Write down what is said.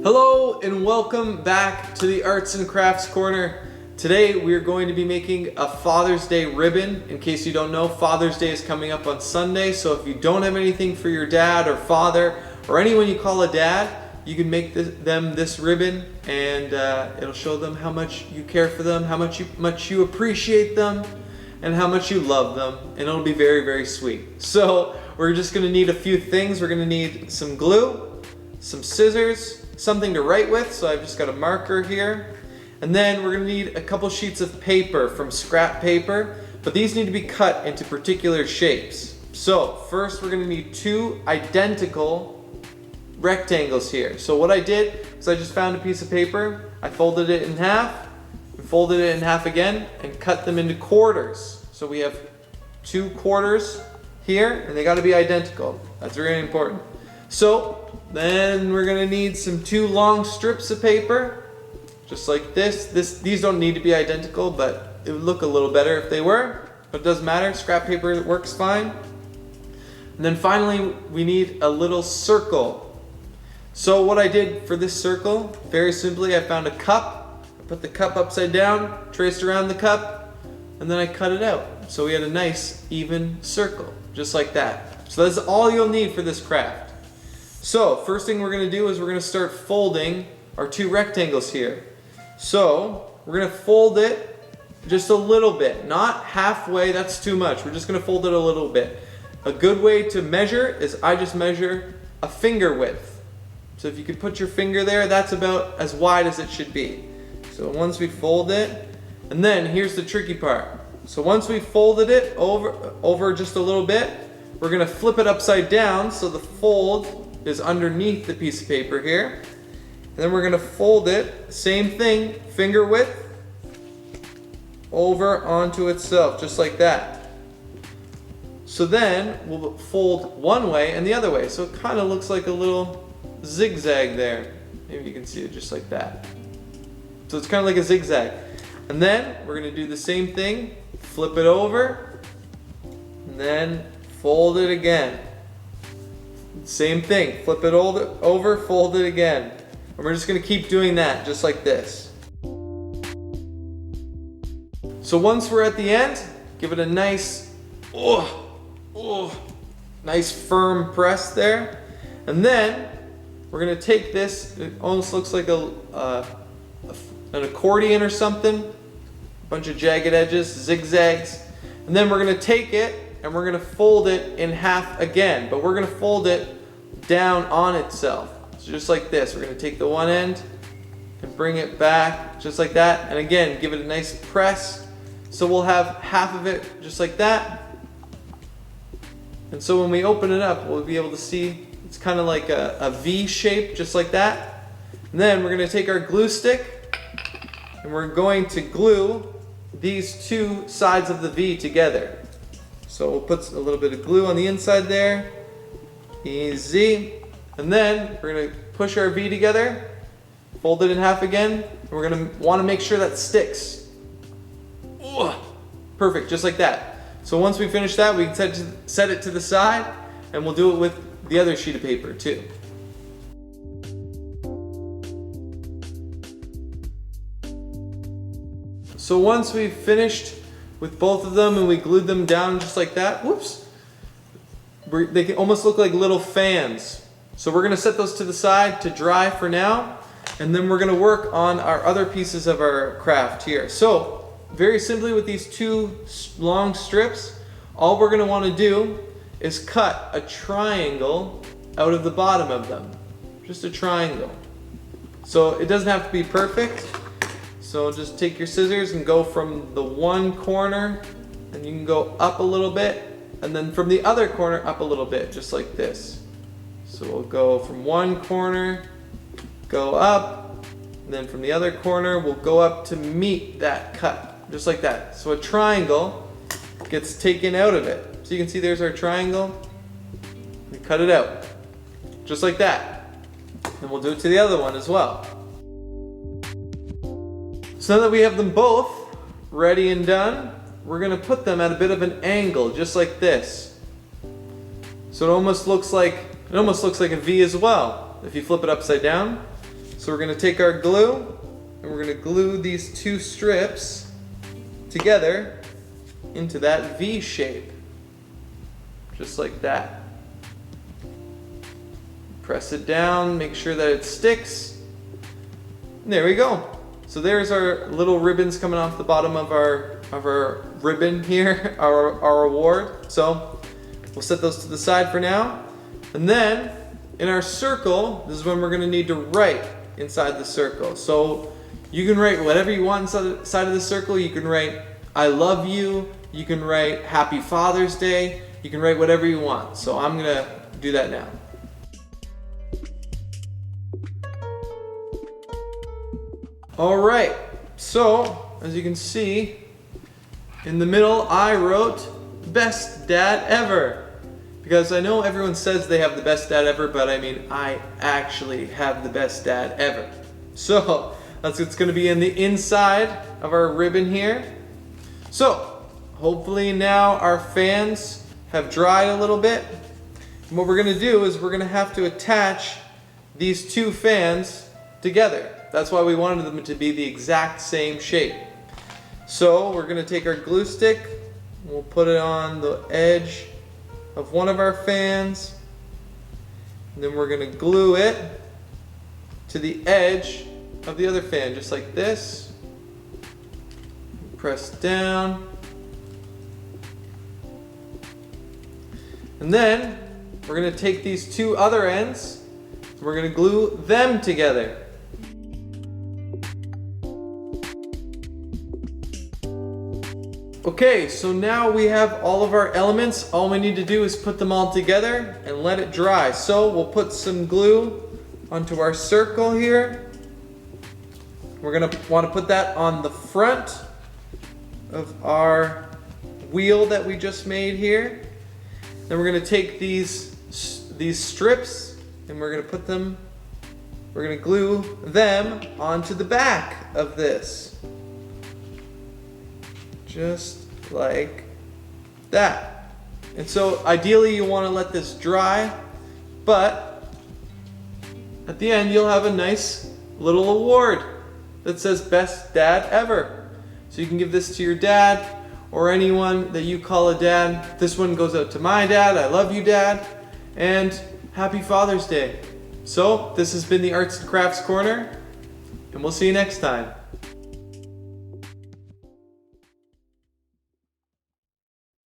Hello and welcome back to the Arts and Crafts Corner. Today we're going to be making a Father's Day ribbon. In case you don't know, Father's Day is coming up on Sunday, so if you don't have anything for your dad or father or anyone you call a dad, you can make them this ribbon, and it'll show them how much you care for them, how much you appreciate them, and how much you love them, and it'll be very, very sweet. So we're just going to need a few things. We're going to need some glue, some scissors, something to write with, so I've just got a marker here. And then we're going to need a couple sheets of paper from scrap paper, but these need to be cut into particular shapes. So first we're going to need two identical rectangles here. So what I did is I just found a piece of paper, I folded it in half, and folded it in half again, and cut them into quarters. So we have two quarters here, and they got to be identical. That's very important. So then we're gonna need two long strips of paper, just like this. These don't need to be identical, but it would look a little better if they were, but it doesn't matter. Scrap paper works fine. And then finally, we need a little circle. So what I did for this circle, very simply, I found a cup, I put the cup upside down, traced around the cup, and then I cut it out. So we had a nice, even circle, just like that. So that's all you'll need for this craft. So first thing we're going to do is we're going to start folding our two rectangles here. So we're going to fold it just a little bit, not halfway, that's too much. We're just going to fold it a little bit. A good way to measure is I just measure a finger width. So if you could put your finger there, that's about as wide as it should be. So once we fold it, and then here's the tricky part. So once we folded it over just a little bit, we're going to flip it upside down so the fold is underneath the piece of paper here. And then we're going to fold it, same thing, finger width, over onto itself, just like that. So then we'll fold one way and the other way. So it kind of looks like a little zigzag there. Maybe you can see it just like that. So it's kind of like a zigzag. And then we're going to do the same thing, flip it over, and then fold it again. Same thing, flip it over, fold it again. And we're just going to keep doing that, just like this. So once we're at the end, give it a nice, nice firm press there. And then we're going to take this, it almost looks like an accordion or something, a bunch of jagged edges, zigzags. And then we're going to take it and we're going to fold it in half again, but we're going to fold it down on itself. So just like this, we're going to take the one end and bring it back just like that, and again give it a nice press. So we'll have half of it just like that, and so when we open it up we'll be able to see it's kind of like a V shape, just like that. And then we're going to take our glue stick and we're going to glue these two sides of the V together. So we'll put a little bit of glue on the inside there. Easy. And then we're going to push our V together, fold it in half again, and we're going to want to make sure that sticks. Ooh, perfect, just like that. So once we finish that, we can set it to the side, and we'll do it with the other sheet of paper too. So once we've finished with both of them and we glued them down just like that, whoops, they can almost look like little fans. So we're going to set those to the side to dry for now, and then we're going to work on our other pieces of our craft here. So very simply, with these two long strips, all we're going to want to do is cut a triangle out of the bottom of them. Just a triangle. So it doesn't have to be perfect. So just take your scissors and go from the one corner, and you can go up a little bit, and then from the other corner up a little bit, just like this. So we'll go from one corner, go up, and then from the other corner we'll go up to meet that cut, just like that. So a triangle gets taken out of it. So you can see there's our triangle. We cut it out, just like that. And we'll do it to the other one as well. So now that we have them both ready and done, we're going to put them at a bit of an angle, just like this. So it almost looks like a V as well. If you flip it upside down, So we're gonna take our glue and we're gonna glue these two strips together into that V shape. Just like that. Press it down, make sure that it sticks. And there we go. So there's our little ribbons coming off the bottom of our ribbon here, our award. So we'll set those to the side for now. And then in our circle, this is when we're gonna need to write inside the circle. So you can write whatever you want inside of the circle. You can write, I love you. You can write Happy Father's Day. You can write whatever you want. So I'm gonna do that now. All right, so as you can see, in the middle I wrote best dad ever. Because I know everyone says they have the best dad ever, but I mean, I actually have the best dad ever. So that's what's gonna be in the inside of our ribbon here. So hopefully now our fans have dried a little bit. And what we're gonna do is we're gonna have to attach these two fans together. That's why we wanted them to be the exact same shape. So we're gonna take our glue stick, we'll put it on the edge of one of our fans, and then we're gonna glue it to the edge of the other fan, just like this. Press down. And then we're gonna take these two other ends, and we're gonna glue them together. Okay, so now we have all of our elements. All we need to do is put them all together and let it dry. So we'll put some glue onto our circle here. We're gonna want to put that on the front of our wheel that we just made here. Then we're gonna take these strips and we're gonna glue them onto the back of this. Just like that. And so ideally you want to let this dry, but at the end you'll have a nice little award that says best dad ever. So you can give this to your dad or anyone that you call a dad. This one goes out to my dad. I love you, Dad, and happy Father's Day. So this has been the Arts and Crafts Corner, and we'll see you next time.